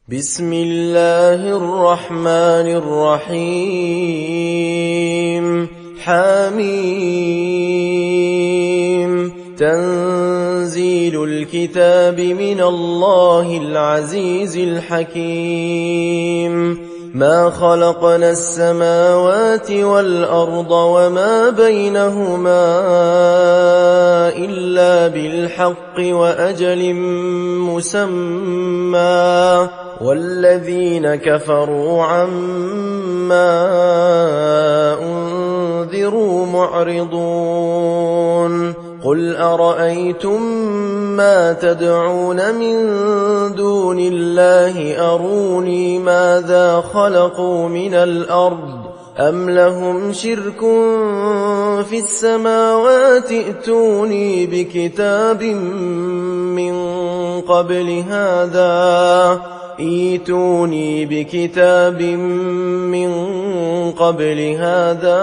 بسم الله الرحمن الرحيم حميم تنزيل الكتاب من الله العزيز الحكيم ما خلقنا السماوات والأرض وما بينهما إلا بالحق وأجل مسمى والذين كفروا عما أنذروا معرضون قل أرأيتم ما تدعون من دون الله أروني ماذا خلقوا من الأرض أم لهم شرك في السماوات ائتوني بكتاب من قبل هذا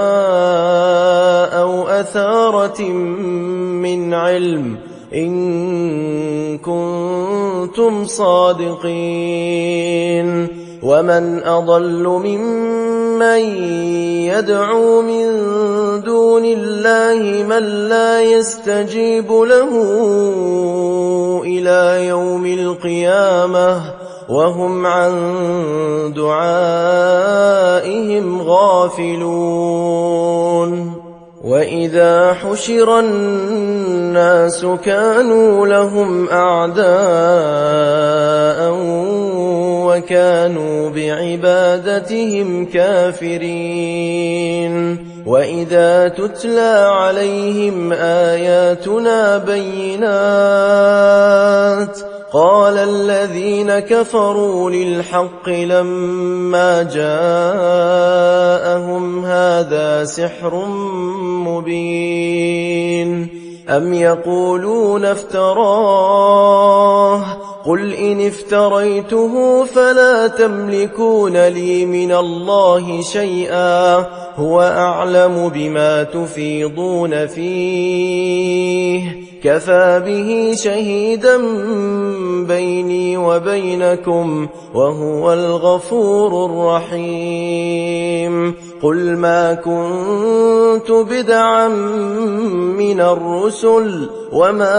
أو أثارة من علم إن كنتم صادقين ومن أضل ممن يدعو من دون الله من لا يستجيب له إلى يوم القيامة وهم عن دعائهم غافلون وإذا حشر الناس كانوا لهم أعداء وكانوا بعبادتهم كافرين وإذا تتلى عليهم آياتنا بينات قال الذين كفروا للحق لما جاءهم هذا سحر مبين أم يقولون افتراه قل إن افتريته فلا تملكون لي من الله شيئا هو أعلم بما تفيضون فيه كفى به شهيدا بيني وبينكم وهو الغفور الرحيم قل ما كنت بدعا من الرسل وما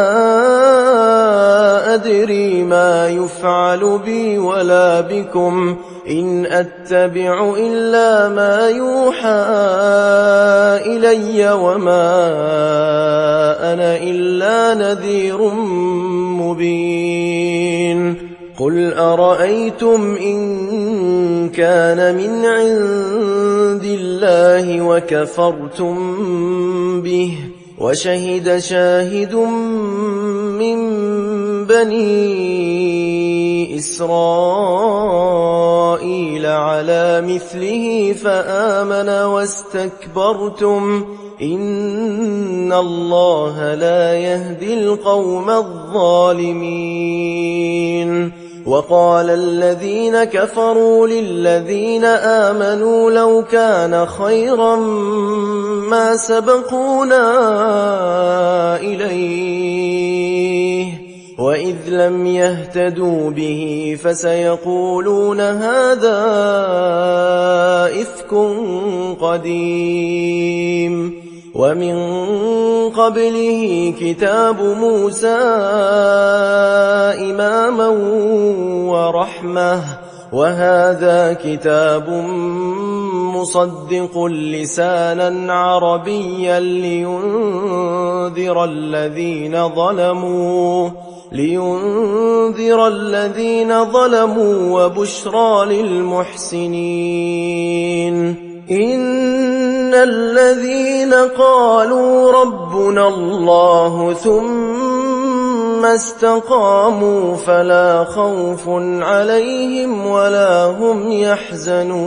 أدري ما يفعل بي ولا بكم إن أتبع إلا ما يوحى إلي وما أنا إلا نذير مبين قل أرأيتم إن كان من عند الله وكفرتم به وشهد شاهد من بني إسرائيل على مثله فآمن واستكبرتم إن الله لا يهدي القوم الظالمين وقال الذين كفروا للذين آمنوا لو كان خيرا ما سبقونا إليه وإذ لم يهتدوا به فسيقولون هذا إفك قديم ومن قبله كتاب موسى إماما ورحمة وهذا كتاب مصدق لسانا عربيا لينذر الذين ظلموا وبشرى للمحسنين إن الذين قالوا ربنا الله ثم استقاموا فلا خوف عليهم ولا هم يحزنون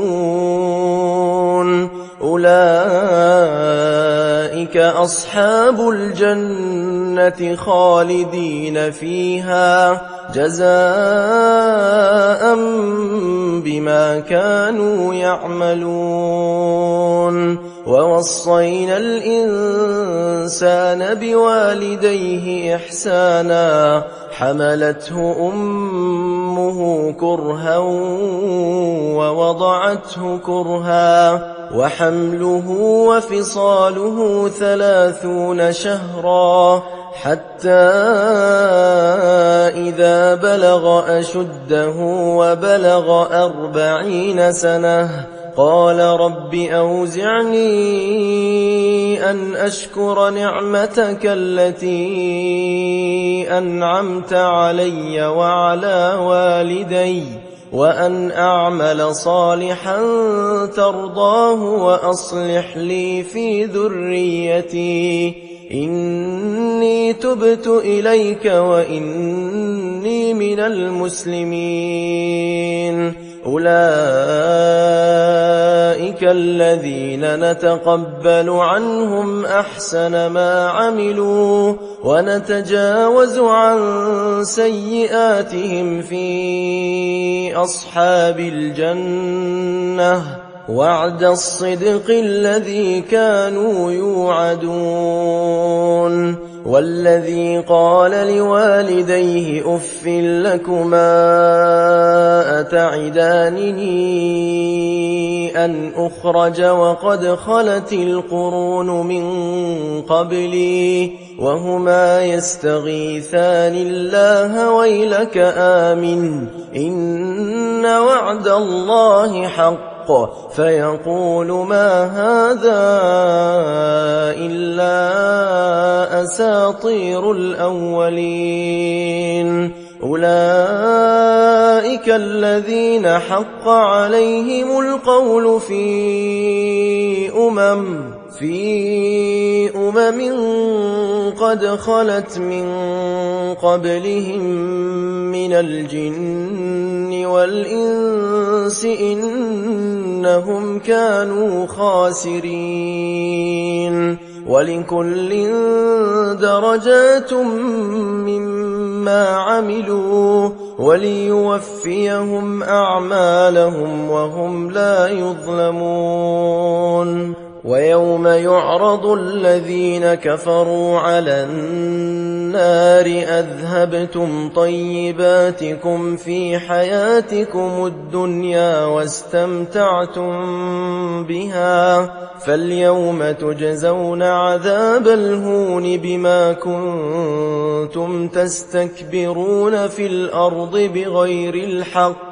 أولئك أصحاب الجنة خالدين فيها جزاء بما كانوا يعملون ووصينا الإنسان بوالديه إحسانا حملته أمه كرها ووضعته كرها وحمله وفصاله 30 شهرا حتى إذا بلغ أشده وبلغ 40 سنة قال رب أوزعني أن أشكر نعمتك التي أنعمت علي وعلى والدي وأن أعمل صالحا ترضاه وأصلح لي في ذريتي إني تبت إليك وإني من المسلمين أولئك الذين نتقبل عنهم أحسن ما عملوا ونتجاوز عن سيئاتهم في أصحاب الجنة وعد الصدق الذي كانوا يوعدون والذي قال لوالديه أف لكما أتعدانني أن أخرج وقد خلت القرون من قبلي وهما يستغيثان الله ويلك آمن إن وعد الله حق فيقول ما هذا إلا أساطير الأولين أولئك الذين حق عليهم القول في أمم قد خلت من قبلهم من الجن والإنس إنهم كانوا خاسرين ولكل درجات مما عملوا وليوفيهم أعمالهم وهم لا يظلمون ويوم يعرض الذين كفروا على النار أذهبتم طيباتكم في حياتكم الدنيا واستمتعتم بها فاليوم تجزون عذاب الهون بما كنتم تستكبرون في الأرض بغير الحق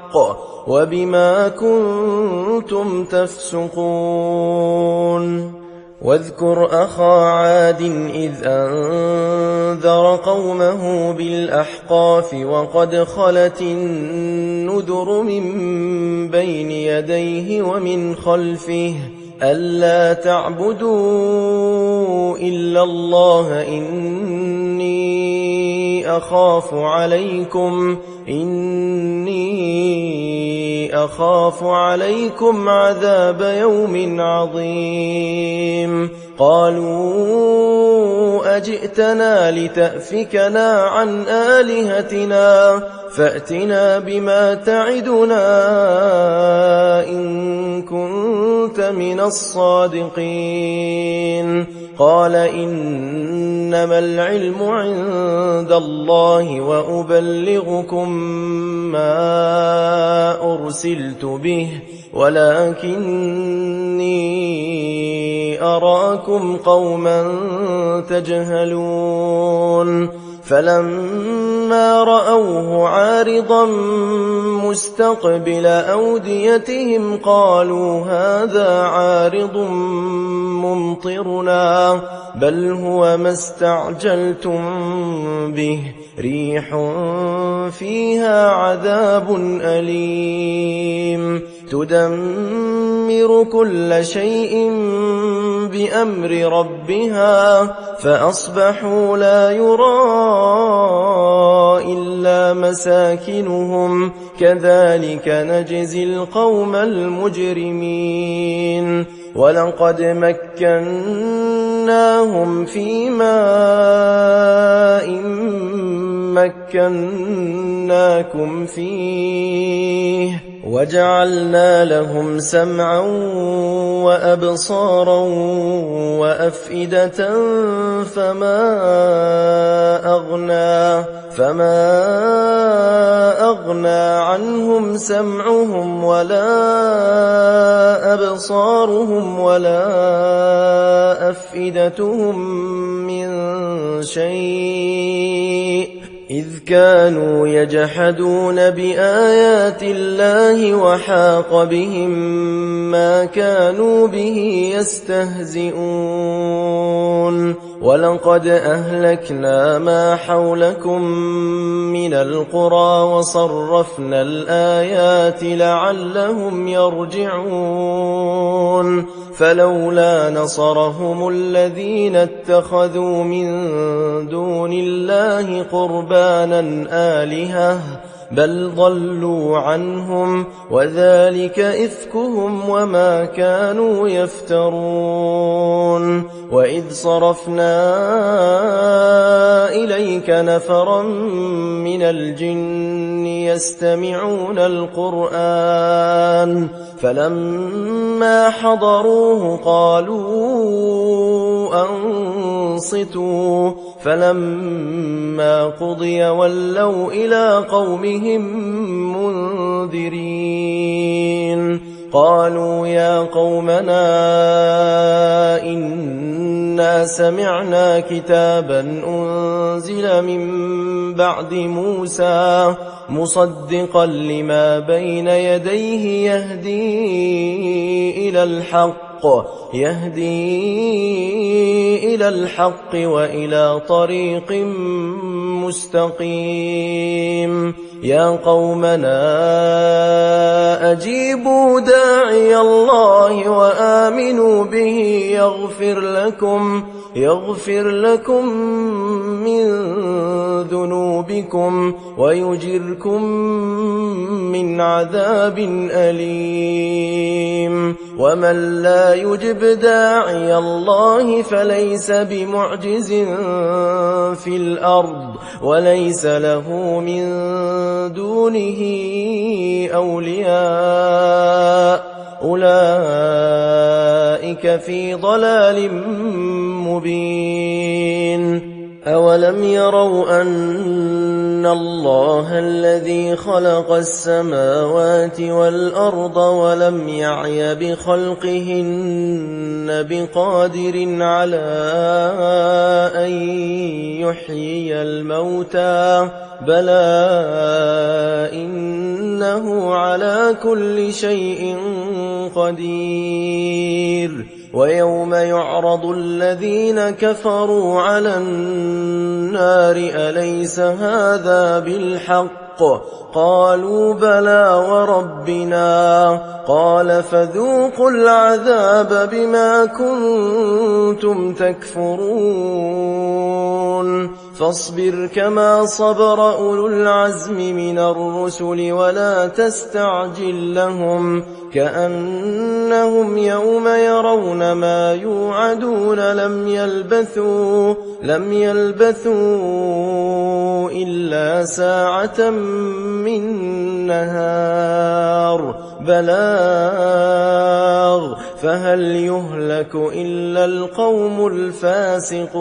وبما كنتم تفسقون واذكر أخا عاد إذ أنذر قومه بالأحقاف وقد خلت النذر من بين يديه ومن خلفه ألا تعبدوا إلا الله إني أخاف عليكم عذاب يوم عظيم قالوا أجئتنا لتأفكنا عن آلهتنا فأتنا بما تعدنا إن كنت من الصادقين قال إنما العلم عند الله وأبلغكم ما أرسلت به ولكني أراكم قوما تجهلون فلما رأوه عارضا مستقبل أوديتهم قالوا هذا عارض ممطرنا بل هو ما استعجلتم به ريح فيها عذاب أليم تدمر كل شيء بأمر ربها فأصبحوا لا يرى إلا مساكنهم كذلك نجزي القوم المجرمين ولقد مكناهم في ماء مكناكم فيه وجعلنا لهم سمعا وأبصارا وأفئدة فما أغنى عنهم سمعهم ولا أبصارهم ولا أفئدتهم من شيء إذ كانوا يجحدون بآيات الله وحاق بهم ما كانوا به يستهزئون ولقد أهلكنا ما حولكم من القرى وصرفنا الآيات لعلهم يرجعون فلولا نصرهم الذين اتخذوا من دون الله قربانا آلهة بل ضلوا عنهم وذلك إفكهم وما كانوا يفترون وإذ صرفنا إليك نفرا من الجن يستمعون القرآن فلما حضروه قالوا أنصتوا فلما قضي ولوا إلى قومهم منذرين قالوا يا قومنا إنا سمعنا كتابا أنزل من بعد موسى مصدقا لما بين يديه يهدي إلى الحق وإلى طريق مستقيم يا قومنا أجيبوا داعي الله وآمنوا به يغفر لكم من ذنوبكم ويجركم من عذاب أليم ومن لا يجب داعي الله فليس بمعجز في الأرض وليس له من دونه أولياء أولئك في ضلال مبين أولم يروا أن الله الذي خلق السماوات والأرض ولم يعي بخلقهن بقادر على أن يحيي الموتى بلى إنه على كل شيء قدير ويوم يعرض الذين كفروا على النار أليس هذا بالحق قالوا بلى وربنا قال فذوقوا العذاب بما كنتم تكفرون فاصبر كما صبر أولو العزم من الرسل ولا تستعجل لهم كأنهم يوم يرون ما يوعدون لم يلبثوا إلا ساعة من نهار بلاغ فهل يهلك إلا القوم الفاسقون